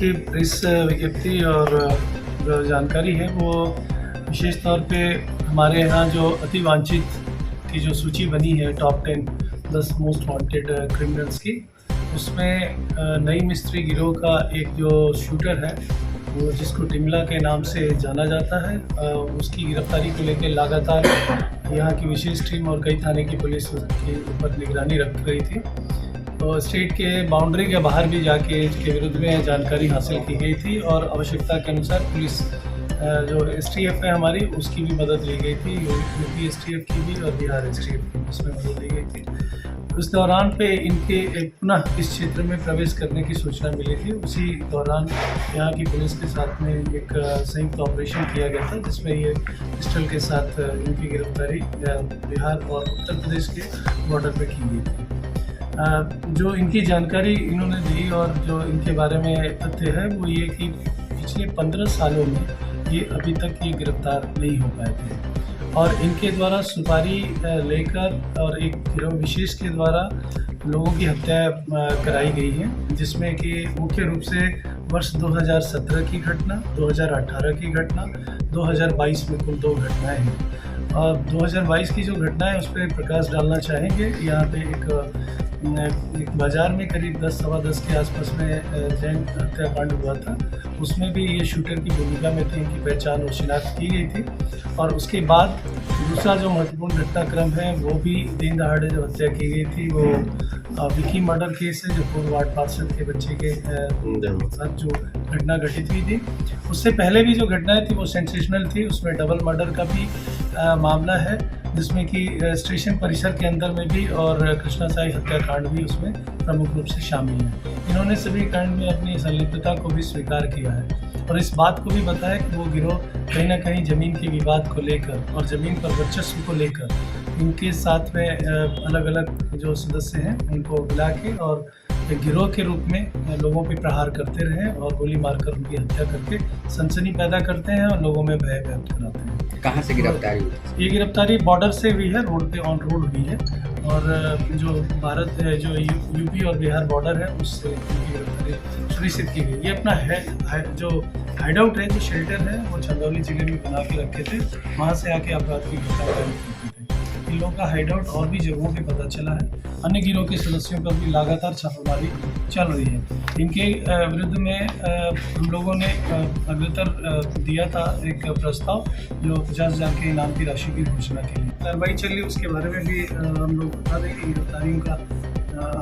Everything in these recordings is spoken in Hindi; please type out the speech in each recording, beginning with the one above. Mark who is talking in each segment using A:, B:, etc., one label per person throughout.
A: की प्रेस विज्ञप्ति और जो जानकारी है वो विशेष तौर पे हमारे यहाँ जो अति वांछित की जो सूची बनी है टॉप 10 मोस्ट वांटेड क्रिमिनल्स की, उसमें नई मिस्त्री गिरोह का एक जो शूटर है वो जिसको टिमला के नाम से जाना जाता है, उसकी गिरफ्तारी को लेकर लगातार यहाँ की विशेष टीम और कई थाने की पुलिस के ऊपर निगरानी रख रही थी। तो स्टेट के बाउंड्री के बाहर भी जाके इसके विरुद्ध में जानकारी हासिल की गई थी और आवश्यकता के अनुसार पुलिस जो STF है हमारी उसकी भी मदद ली गई थी, यूपी STF की भी और बिहार STF की उसमें मदद ली गई थी। उस दौरान पे इनके पुनः इस क्षेत्र में प्रवेश करने की सूचना मिली थी। उसी दौरान यहाँ की पुलिस के साथ में एक संयुक्त ऑपरेशन किया गया था जिसमें ये पिस्टल के साथ इनकी गिरफ्तारी बिहार और उत्तर प्रदेश के बॉर्डर पे की गई थी। जो इनकी जानकारी इन्होंने दी और जो इनके बारे में तथ्य है वो ये कि पिछले 15 सालों में ये अभी तक ये गिरफ्तार नहीं हो पाए थे और इनके द्वारा सुपारी लेकर और एक गिरोह विशेष के द्वारा लोगों की हत्या कराई गई है, जिसमें कि मुख्य रूप से वर्ष 2017 की घटना, 2018 की घटना, 2022 में कुल 2 घटनाएं हैं। और 2022 की जो घटना है उस पर प्रकाश डालना चाहेंगे। यहाँ पे एक बाज़ार में करीब 10-10 के आसपास में जैन हत्याकांड हुआ था, उसमें भी ये शूटर की भूमिका में थे, इनकी पहचान और शिनाख्त की गई थी। और उसके बाद दूसरा जो महत्वपूर्ण घटनाक्रम है वो भी दिन दहाड़े जो हत्या की गई थी वो विकी मर्डर केस है, जो पूर्व वार्ड पार्षद के बच्चे के साथ जो घटना घटित हुई थी। उससे पहले भी जो घटनाएं थी वो सेंसेशनल थी, उसमें डबल मर्डर का भी मामला है जिसमें कि स्टेशन परिसर के अंदर में भी और कृष्णा साई हत्याकांड भी उसमें प्रमुख रूप से शामिल है। इन्होंने सभी कांड में अपनी संलिप्तता को भी स्वीकार किया है और इस बात को भी बताया कि वो गिरोह कहीं ना कहीं ज़मीन के विवाद को लेकर और ज़मीन पर वर्चस्व को लेकर इनके साथ में अलग अलग जो सदस्य हैं उनको बुला के और एक गिरोह के रूप में लोगों पे प्रहार करते रहे और गोली मारकर उनकी हत्या करके सनसनी पैदा करते हैं और लोगों में भय व्यक्त कराते हैं।
B: कहाँ से गिरफ्तारी हुई?
A: ये गिरफ्तारी बॉर्डर से हुई है, रोड पे ऑन रोड हुई है और जो भारत जो यूपी और बिहार बॉर्डर है उससे इनकी गिरफ्तारी सुनिश्चित की गई। ये अपना जो हाइडआउट है, जो शेल्टर है वो चंदौली जिले में बना के रखे थे, वहाँ से आके अपराध की घटना करते थे। इन लोगों का हाइडआउट और भी जगहों पे पता चला है। अन्य गिरोह के सदस्यों पर भी लगातार छापेमारी चल रही है। इनके विरुद्ध में हम लोगों ने अग्रतर दिया था एक प्रस्ताव जो 50,000 के इनाम की राशि की घोषणा के लिए कार्रवाई चल रही, उसके बारे में भी हम लोग बता दें कि गिरफ्तारियों का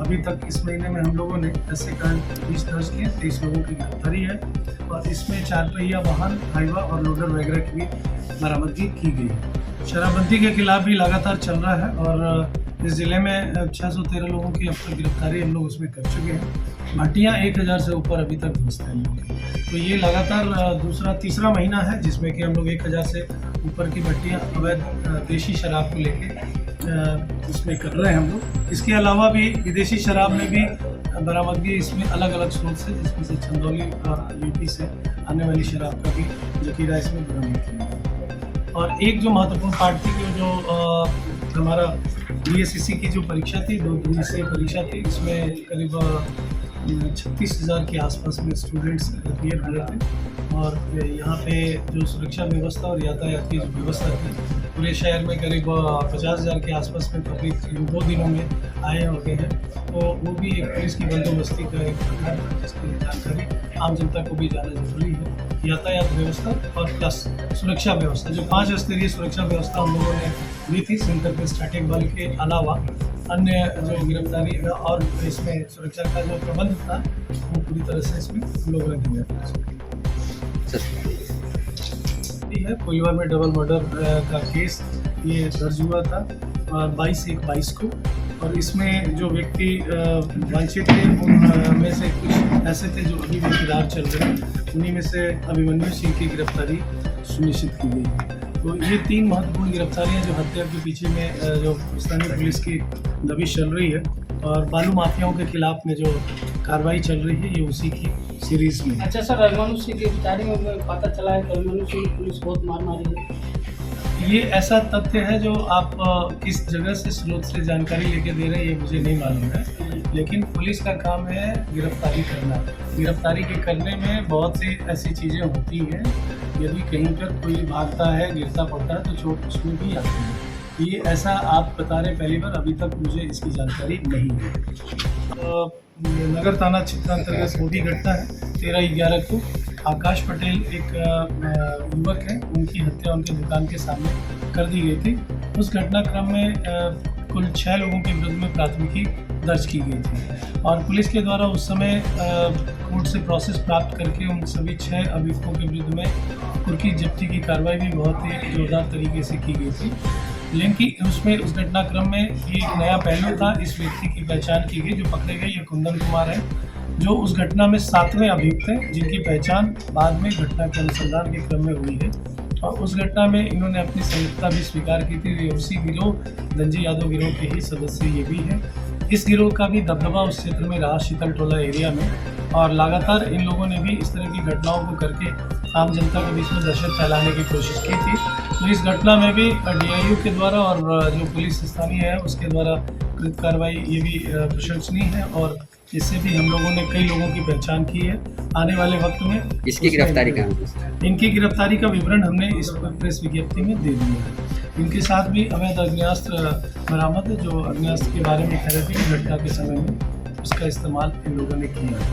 A: अभी तक इस महीने में हम लोगों ने ऐसे कांड 20 दर्ज किए, 23 लोगों की गिरफ्तारी है और इसमें 4 पहिया वाहन, हाइवा और लोडर वगैरह की भी बरामदगी की गई है। शराबबंदी के खिलाफ भी लगातार चल रहा है और इस ज़िले में 613 लोगों की अब तक गिरफ्तारी हम लोग उसमें कर चुके हैं। भट्टियाँ 1000 से ऊपर अभी तक ध्वस्त हैं हम लोग। तो ये लगातार तीसरा महीना है जिसमें कि हम लोग 1000 से ऊपर की भट्टियाँ अवैध देशी शराब को लेके इसमें कर रहे हैं हम लोग। इसके अलावा भी विदेशी शराब में भी बरामदगी इसमें अलग अलग स्रोत से, जिसमें से चंदौली और यूपी से आने वाली शराब का भी जखीरा इसमें बरामद किया गया। और एक जो महत्वपूर्ण पार्ट थी कि जो हमारा BSCC की जो परीक्षा थी, 2 दिवसीय परीक्षा थी, इसमें करीब 36,000 के आसपास में स्टूडेंट्स क्लियर हुए थे और यहाँ पे जो सुरक्षा व्यवस्था और यातायात की जो व्यवस्था थी पूरे शहर में करीब 50,000 के आसपास में पब्लिक इन 2 दिनों में आए हो गए हैं। तो वो भी एक पुलिस की बंदोबस्ती का एक प्रकार है जिसकी जानकारी आम जनता को भी जाना जरूरी है। यातायात व्यवस्था और प्लस सुरक्षा व्यवस्था, जो 5 स्तरीय सुरक्षा व्यवस्था हम लोगों ने ली थी सेंटर पे स्टैटिक बल के अलावा अन्य जो गिरफ्तारी और इसमें सुरक्षा का जो प्रबंध था वो पूरी तरह से इसमें हम लोगों ने दिया है। कोइलवर में डबल मर्डर का केस ये दर्ज हुआ था 22/1/22 को और इसमें जो व्यक्ति वांछित थे उनमें से कुछ ऐसे थे जो अभी भी फिरार चल रहे हैं। उन्हीं में से अभिमन्यु सिंह की गिरफ्तारी सुनिश्चित की गई है। तो ये 3 महत्वपूर्ण गिरफ्तारियां जो हत्या के पीछे में जो स्थानीय पुलिस की दबिश चल रही है और बालू माफियाओं के खिलाफ में जो कार्रवाई चल रही है ये उसी की सीरीज में।
C: अच्छा सर, अभिमन्यु सिंह की गिरफ्तारी में पता चला है कि अभिमन्यु सिंह पुलिस बहुत मार मारी है।
A: ये ऐसा तथ्य है जो आप किस जगह से स्रोत से जानकारी लेके दे रहे हैं ये मुझे नहीं मालूम है, लेकिन पुलिस का काम है गिरफ्तारी करना। गिरफ्तारी के करने में बहुत सी ऐसी चीज़ें होती हैं, यदि कहीं पर कोई भागता है, गिरता पड़ता है तो चोट उसमें भी आती है। ये ऐसा आप बता रहे पहली बार, अभी तक मुझे इसकी जानकारी नहीं है। नगर थाना क्षेत्र अंतर्गत मोटी घटना है। 13/11 को आकाश पटेल एक युवक है, उनकी हत्या उनके दुकान के सामने कर दी गई थी। उस घटनाक्रम में कुल 6 लोगों के विरुद्ध में प्राथमिकी दर्ज की गई थी और पुलिस के द्वारा उस समय कोर्ट से प्रोसेस प्राप्त करके उन सभी 6 अभियुक्तों के विरुद्ध में कुर्की जब्ती की कार्रवाई भी बहुत ही जोरदार तरीके से की गई थी। लेकिन उसमें उस घटनाक्रम में ये एक नया पहलू था। इस व्यक्ति की पहचान की गई, जो पकड़े गए ये कुंदन कुमार है, जो उस घटना में 7वें अभियुक्त हैं, जिनकी पहचान बाद में घटना के अनुसंधान के क्रम में हुई है। और उस घटना में इन्होंने अपनी संलिप्तता भी स्वीकार की थी। ये उसी गिरोह धनजी यादव गिरोह के ही सदस्य ये भी हैं। इस गिरोह का भी दबदबा उस क्षेत्र में रहा, शीतल टोला एरिया में, और लगातार इन लोगों ने भी इस तरह की घटनाओं को करके आम जनता के बीच में दहशत फैलाने की कोशिश की थी। तो इस घटना में भी DIU के द्वारा और जो पुलिस स्थानीय है उसके द्वारा कृत कार्रवाई ये भी प्रशंसनीय है और इससे भी हम लोगों ने कई लोगों की पहचान की है। आने वाले वक्त में
B: इसकी गिरफ्तारी का
A: इनकी गिरफ्तारी का विवरण हमने इस प्रेस विज्ञप्ति में दे दिया है। इनके साथ भी अवैध अग्नेयास्त्र बरामद है, जो अग्नेयास्त्र के बारे में थेरेपी की घटना के समय में उसका इस्तेमाल इन लोगों ने किया है।